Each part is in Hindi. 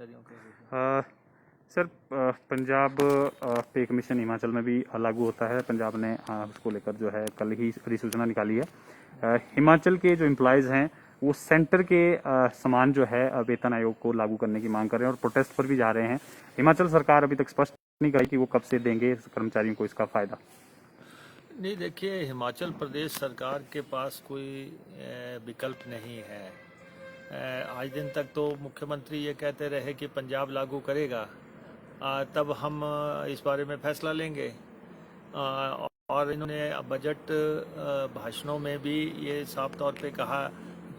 कर्मचारियों के? सर, पंजाब पे कमीशन हिमाचल में भी लागू होता है। पंजाब ने उसको लेकर जो है कल ही अधिसूचना निकाली है। हिमाचल के जो एम्प्लॉयज़ हैं वो सेंटर के समान जो है वेतन आयोग को लागू करने की मांग कर रहे हैं और प्रोटेस्ट पर भी जा रहे हैं। हिमाचल सरकार अभी तक स्पष्ट नहीं करी कि वो कब से देंगे कर्मचारियों को इसका फायदा। नहीं, देखिए, हिमाचल प्रदेश सरकार के पास कोई विकल्प नहीं है। आज दिन तक तो मुख्यमंत्री ये कहते रहे कि पंजाब लागू करेगा, तब हम इस बारे में फैसला लेंगे। और इन्होंने बजट भाषणों में भी ये साफ तौर पे कहा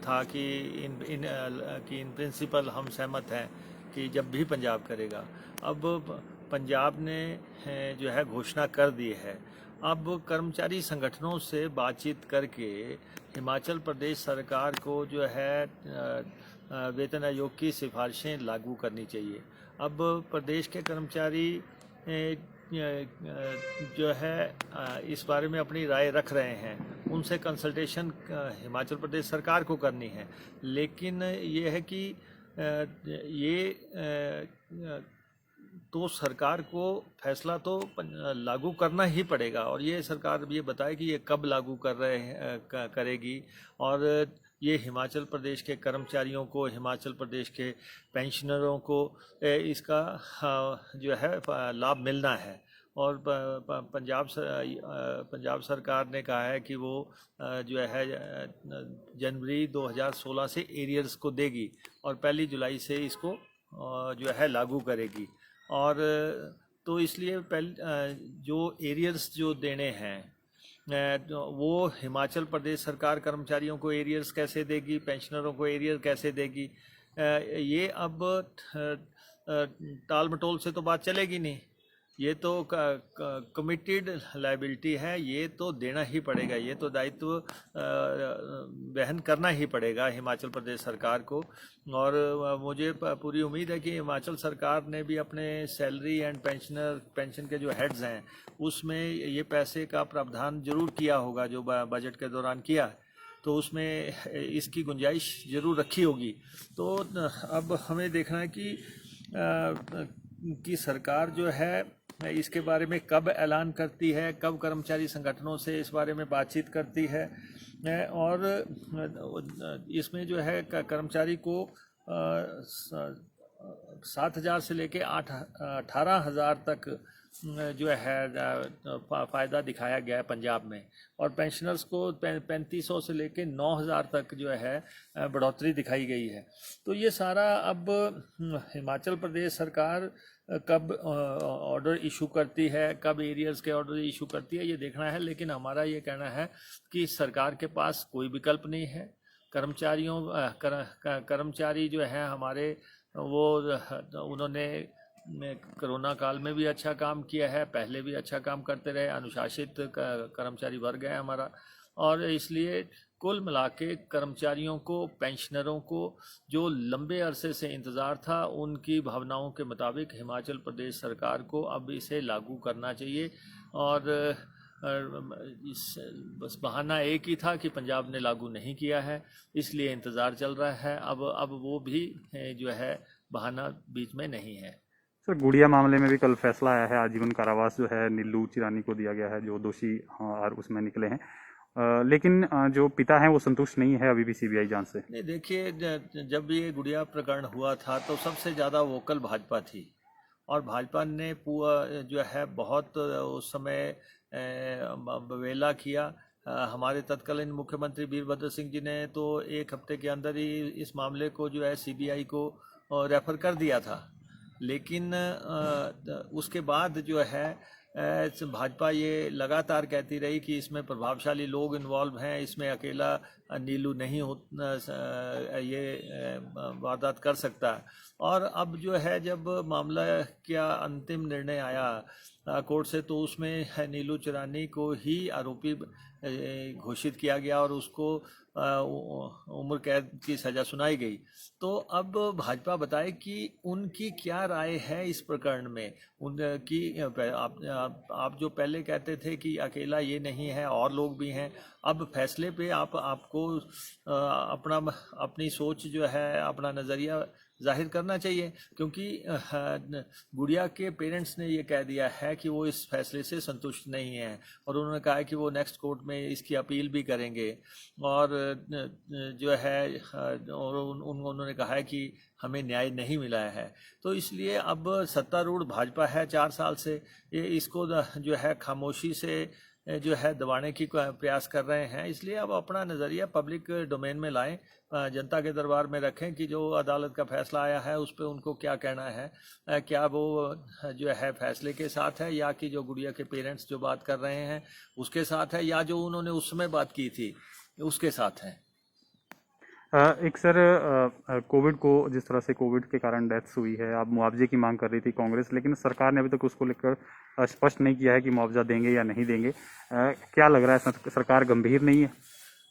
था कि इन प्रिंसिपल हम सहमत हैं कि जब भी पंजाब करेगा। अब पंजाब ने जो है घोषणा कर दी है। अब कर्मचारी संगठनों से बातचीत करके हिमाचल प्रदेश सरकार को जो है वेतन आयोग की सिफारिशें लागू करनी चाहिए। अब प्रदेश के कर्मचारी जो है इस बारे में अपनी राय रख रहे हैं। उनसे कंसल्टेशन हिमाचल प्रदेश सरकार को करनी है, लेकिन ये है कि तो सरकार को फैसला तो लागू करना ही पड़ेगा, और ये सरकार ये बताए कि ये कब लागू करेगी। और ये हिमाचल प्रदेश के कर्मचारियों को, हिमाचल प्रदेश के पेंशनरों को इसका जो है लाभ मिलना है। और पंजाब सरकार ने कहा है कि वो जो है जनवरी 2016 से एरियर्स को देगी और 1 जुलाई से इसको जो है लागू करेगी। और तो इसलिए जो एरियर्स जो देने हैं वो हिमाचल प्रदेश सरकार कर्मचारियों को एरियर्स कैसे देगी, पेंशनरों को एरियर कैसे देगी, ये अब टाल मटोल से तो बात चलेगी नहीं। ये तो कमिटेड लायबिलिटी है, ये तो देना ही पड़ेगा, ये तो दायित्व वहन करना ही पड़ेगा हिमाचल प्रदेश सरकार को। और मुझे पूरी उम्मीद है कि हिमाचल सरकार ने भी अपने सैलरी एंड पेंशन के जो हेड्स हैं उसमें ये पैसे का प्रावधान जरूर किया होगा, जो बजट के दौरान किया, तो उसमें इसकी गुंजाइश जरूर रखी होगी। तो अब हमें देखना है कि सरकार जो है इसके बारे में कब ऐलान करती है, कब कर्मचारी संगठनों से इस बारे में बातचीत करती है। और इसमें जो है कर्मचारी को 7,000 से लेके 18,000 तक जो है फ़ायदा दिखाया गया है पंजाब में, और पेंशनर्स को 3,500 से लेके 9,000 तक जो है बढ़ोतरी दिखाई गई है। तो ये सारा अब हिमाचल प्रदेश सरकार कब ऑर्डर इशू करती है, कब एरियर्स के ऑर्डर इशू करती है, ये देखना है। लेकिन हमारा ये कहना है कि सरकार के पास कोई विकल्प नहीं है। कर्मचारी जो हैं हमारे, वो उन्होंने कोरोना काल में भी अच्छा काम किया है, पहले भी अच्छा काम करते रहे, अनुशासित कर्मचारी वर्ग है हमारा। और इसलिए कुल मिला के कर्मचारियों को, पेंशनरों को जो लंबे अरसे से इंतज़ार था, उनकी भावनाओं के मुताबिक हिमाचल प्रदेश सरकार को अब इसे लागू करना चाहिए। और बस बहाना एक ही था कि पंजाब ने लागू नहीं किया है, इसलिए इंतज़ार चल रहा है। अब वो भी जो है बहाना बीच में नहीं है। सर, गुड़िया मामले में भी कल फैसला आया है। आजीवन कारावास जो है नीलू चिरानी को दिया गया है, जो दोषी और उसमें निकले हैं। लेकिन जो पिता हैं वो संतुष्ट नहीं है अभी भी सीबीआई जांच से। नहीं, देखिए, जब ये गुड़िया प्रकरण हुआ था तो सबसे ज़्यादा वोकल भाजपा थी, और भाजपा ने पूरा जो है बहुत उस समय वेला किया। हमारे तत्कालीन मुख्यमंत्री वीरभद्र सिंह जी ने तो 1 हफ्ते के अंदर ही इस मामले को जो है सीबीआई को रेफर कर दिया था। लेकिन उसके बाद जो है भाजपा ये लगातार कहती रही कि इसमें प्रभावशाली लोग इन्वॉल्व हैं, इसमें अकेला नीलू नहीं ये वारदात कर सकता। और अब जो है जब मामला क्या अंतिम निर्णय आया कोर्ट से, तो उसमें नीलू चिरानी को ही आरोपी घोषित किया गया और उसको उम्र कैद की सज़ा सुनाई गई। तो अब भाजपा बताए कि उनकी क्या राय है इस प्रकरण में। उनकी आप जो पहले कहते थे कि अकेला ये नहीं है, और लोग भी हैं, अब फैसले पे आपको अपनी सोच जो है, अपना नज़रिया जाहिर करना चाहिए, क्योंकि गुड़िया के पेरेंट्स ने ये कह दिया है कि वो इस फैसले से संतुष्ट नहीं है, और उन्होंने कहा है कि वो नेक्स्ट कोर्ट में इसकी अपील भी करेंगे, और जो है और उन्होंने कहा है कि हमें न्याय नहीं मिला है। तो इसलिए अब सत्तारूढ़ भाजपा है 4 साल से, ये इसको जो है खामोशी से जो है दबाने की प्रयास कर रहे हैं। इसलिए अब अपना नज़रिया पब्लिक डोमेन में लाएं, जनता के दरबार में रखें कि जो अदालत का फैसला आया है उस पर उनको क्या कहना है, क्या वो जो है फैसले के साथ है, या कि जो गुड़िया के पेरेंट्स जो बात कर रहे हैं उसके साथ है, या जो उन्होंने उस समय बात की थी उसके साथ है। एक सर, कोविड को, जिस तरह से कोविड के कारण डेथ्स हुई है, आप मुआवजे की मांग कर रही थी कांग्रेस, लेकिन सरकार ने अभी तक उसको लेकर स्पष्ट नहीं किया है कि मुआवजा देंगे या नहीं देंगे। क्या लग रहा है, सरकार गंभीर नहीं है?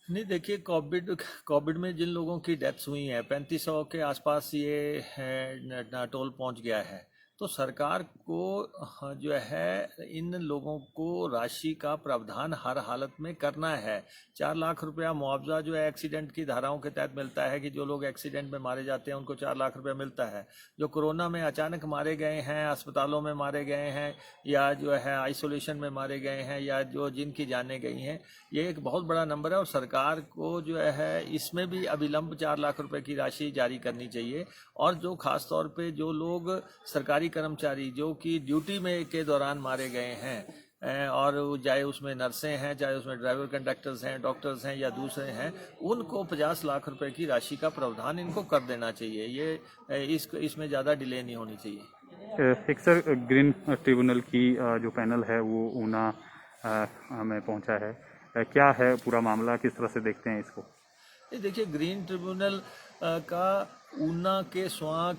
नहीं, देखिए, कोविड में जिन लोगों की डेथ्स हुई हैं 3500 के आसपास ये टोल पहुंच गया है, तो सरकार को जो है इन लोगों को राशि का प्रावधान हर हालत में करना है। 4 लाख रुपया मुआवजा जो है एक्सीडेंट की धाराओं के तहत मिलता है, कि जो लोग एक्सीडेंट में मारे जाते हैं उनको 4 लाख रुपया मिलता है। जो कोरोना में अचानक मारे गए हैं, अस्पतालों में मारे गए हैं, या जो है आइसोलेशन में मारे गए हैं, या जो जिनकी जानें गई हैं, ये एक बहुत बड़ा नंबर है, और सरकार को जो है इसमें भी अविलंब 4 लाख रुपए की राशि जारी करनी चाहिए। और जो खास तौर पे जो लोग सरकारी कर्मचारी जो कि ड्यूटी में के दौरान मारे गए हैं, और चाहे उसमें नर्सें हैं, चाहे उसमें ड्राइवर कंडक्टर्स हैं, डॉक्टर्स हैं, या दूसरे हैं, उनको 50 लाख रुपए की राशि का प्रावधान इनको कर देना चाहिए। ये इसमें ज़्यादा डिले नहीं होनी चाहिए। एक सर, ग्रीन ट्रिब्यूनल की जो पैनल है वो ऊना में पहुंचा है, क्या है पूरा मामला, किस तरह से देखते हैं इसको? ये देखिए, ग्रीन ट्रिब्यूनल का ऊना के स्वां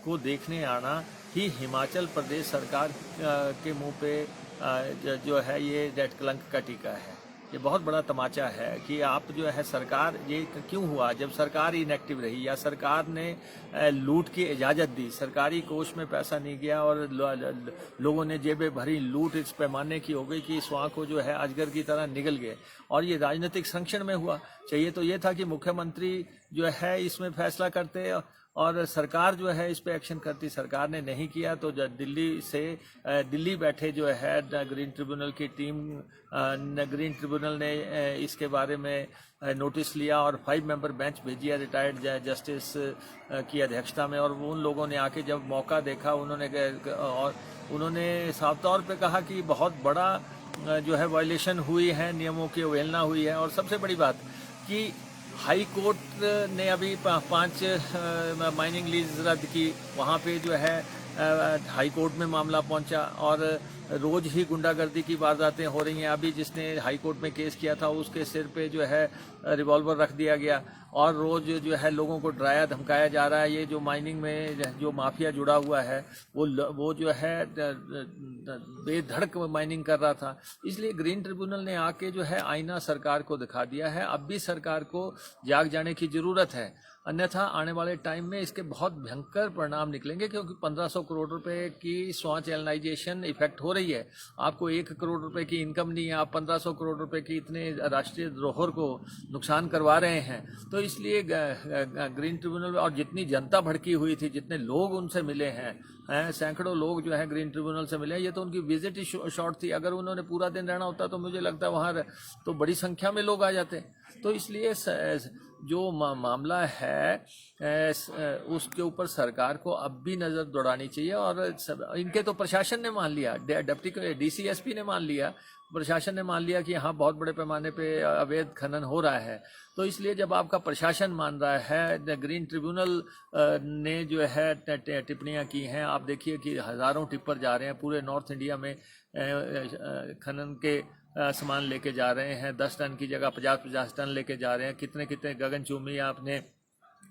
को देखने आना ही हिमाचल प्रदेश सरकार के मुंह पे जो है ये रेड कलंक का टीका है। ये बहुत बड़ा तमाचा है कि आप जो है सरकार, ये क्यों हुआ जब सरकार इनएक्टिव रही, या सरकार ने लूट की इजाज़त दी, सरकारी कोष में पैसा नहीं गया, और लोगों ने जेबें भरी, लूट इस पैमाने की हो गई कि स्वां को जो है अजगर की तरह निगल गए, और ये राजनीतिक संरक्षण में हुआ। चाहिए तो ये था कि मुख्यमंत्री जो है इसमें फैसला करते और सरकार जो है इस पे एक्शन करती। सरकार ने नहीं किया, तो दिल्ली बैठे जो है ग्रीन ट्रिब्यूनल की टीम, ग्रीन ट्रिब्यूनल ने इसके बारे में नोटिस लिया और 5 मेंबर बेंच भेजी है रिटायर्ड जस्टिस की अध्यक्षता में। और उन लोगों ने आके जब मौका देखा, उन्होंने साफ तौर पे कहा कि बहुत बड़ा जो है वायलेशन हुई है, नियमों की अवहेलना हुई है। और सबसे बड़ी बात कि हाई कोर्ट ने अभी 5 माइनिंग लीज रद्द की, वहाँ पे जो है हाई कोर्ट में मामला पहुंचा, और रोज ही गुंडागर्दी की वारदातें हो रही हैं। अभी जिसने हाई कोर्ट में केस किया था उसके सिर पे जो है रिवॉल्वर रख दिया गया, और रोज जो है लोगों को डराया धमकाया जा रहा है। ये जो माइनिंग में जो माफिया जुड़ा हुआ है वो जो है बेधड़क माइनिंग कर रहा था। इसलिए ग्रीन ट्रिब्यूनल ने आके जो है आईना सरकार को दिखा दिया है। अब भी सरकार को जाग जाने की जरूरत है, अन्यथा आने वाले टाइम में इसके बहुत भयंकर परिणाम निकलेंगे, क्योंकि 1500 करोड़ रुपए की स्वां चैनलाइजेशन इफेक्ट हो रही है। आपको 1 करोड़ रुपए की इनकम नहीं है, आप 1500 करोड़ रुपए की इतने राष्ट्रीय धरोहर को नुकसान करवा रहे हैं। तो इसलिए ग्रीन ट्रिब्यूनल, और जितनी जनता भड़की हुई थी, जितने लोग उनसे मिले हैं, सैकड़ों लोग जो है ग्रीन ट्रिब्यूनल से मिले, ये तो उनकी विजिट ही शॉर्ट थी। अगर उन्होंने पूरा दिन रहना होता तो मुझे लगता है वहाँ तो बड़ी संख्या में लोग आ जाते। तो इसलिए जो मामला है उसके ऊपर सरकार को अब भी नज़र दौड़ानी चाहिए। और इनके तो प्रशासन ने मान लिया, डिप्टी DCSP ने मान लिया, प्रशासन ने मान लिया कि यहाँ बहुत बड़े पैमाने पे अवैध खनन हो रहा है। तो इसलिए जब आपका प्रशासन मान रहा है, ग्रीन ट्रिब्यूनल ने जो है टिप्पणियाँ की हैं, आप देखिए कि हज़ारों टिप्पर जा रहे हैं पूरे नॉर्थ इंडिया में, खनन के सामान लेके जा रहे हैं। 10 टन की जगह 50-50 टन लेके जा रहे हैं। कितने कितने गगनचुंबी आपने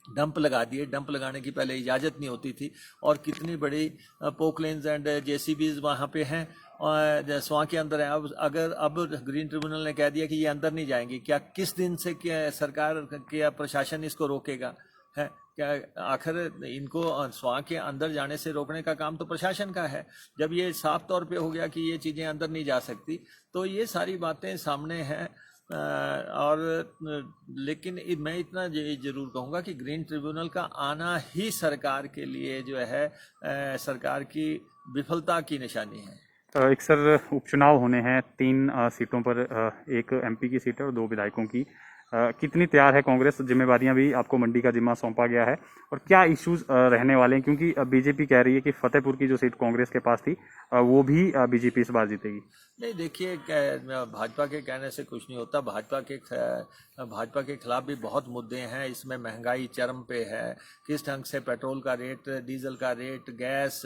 डंप लगा दिए, डंप लगाने की पहले इजाज़त नहीं होती थी। और कितनी बड़ी पोकलेन्स एंड JCBs वहाँ पे हैं, और स्वां के अंदर है। अब ग्रीन ट्रिब्यूनल ने कह दिया कि ये अंदर नहीं जाएंगी। क्या किस दिन से क्या सरकार क्या प्रशासन इसको रोकेगा है? क्या आखिर इनको स्वां के अंदर जाने से रोकने का काम तो प्रशासन का है। जब ये साफ तौर पे हो गया कि ये चीज़ें अंदर नहीं जा सकती, तो ये सारी बातें सामने हैं। लेकिन मैं इतना जरूर कहूँगा कि ग्रीन ट्रिब्यूनल का आना ही सरकार के लिए जो है सरकार की विफलता की निशानी है। एक सर उपचुनाव होने हैं 3 सीटों पर, एक एमपी की सीट है और 2 विधायकों की। कितनी तैयार है कांग्रेस? जिम्मेवारियां भी आपको मंडी का जिम्मा सौंपा गया है, और क्या इश्यूज रहने वाले हैं? क्योंकि बीजेपी कह रही है कि फतेहपुर की जो सीट कांग्रेस के पास थी वो भी बीजेपी इस बार जीतेगी। नहीं, देखिए, भाजपा के कहने से कुछ नहीं होता। भाजपा के खिलाफ भी बहुत मुद्दे हैं। इसमें महंगाई चरम पे है। किस ढंग से पेट्रोल का रेट, डीजल का रेट, गैस,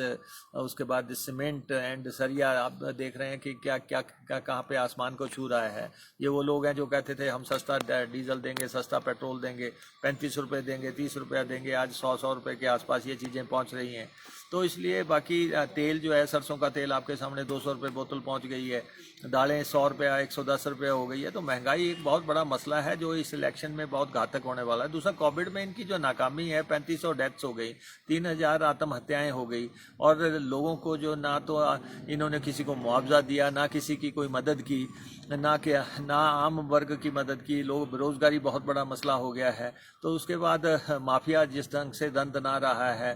उसके बाद सीमेंट एंड सरिया, आप देख रहे हैं कि क्या क्या कहाँ पे आसमान को छू रहा है। ये वो लोग हैं जो कहते थे हम सस्ता डीजल देंगे, सस्ता पेट्रोल देंगे, 35 रुपये देंगे, 30 रुपया देंगे। आज 100 रुपये के आसपास ये चीज़ें पहुँच रही हैं। तो इसलिए बाकी तेल जो है, सरसों का तेल आपके सामने 200 रुपये बोतल पहुंच गई है। दालें 100 रुपया, 110 रुपये हो गई है। तो महंगाई एक बहुत बड़ा मसला है जो इस इलेक्शन में बहुत घातक होने वाला है। दूसरा, कोविड में इनकी जो नाकामी है, 3500 डेथ्स हो गई, 3000 आत्महत्याएं हो गई, और लोगों को जो ना तो इन्होंने किसी को मुआवजा दिया, ना किसी की कोई मदद की, ना आम वर्ग की मदद की। लोग बेरोजगारी बहुत बड़ा मसला हो गया है। तो उसके बाद माफिया जिस ढंग से दंड ना रहा है,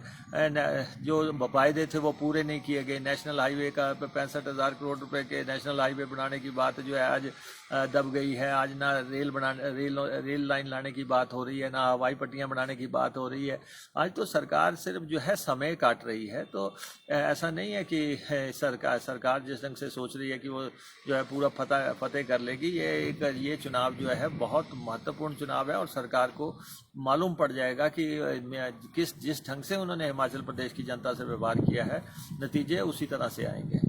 जो वायदे थे वो पूरे नहीं किए गए। नेशनल हाईवे का 65,000 करोड़ रुपए के नेशनल हाईवे बनाने की बात जो है आज दब गई है। आज ना रेल लाइन लाने की बात हो रही है, ना हवाई पट्टियां बनाने की बात हो रही है। आज तो सरकार सिर्फ जो है समय काट रही है। तो ऐसा नहीं है कि सरकार जिस ढंग से सोच रही है कि वो जो है पूरा फतेह कर लेगी। ये चुनाव जो है बहुत महत्वपूर्ण चुनाव है, और सरकार को मालूम पड़ जाएगा कि जिस ढंग से उन्होंने हिमाचल प्रदेश की जनता से व्यवहार किया है, नतीजे उसी तरह से आएंगे।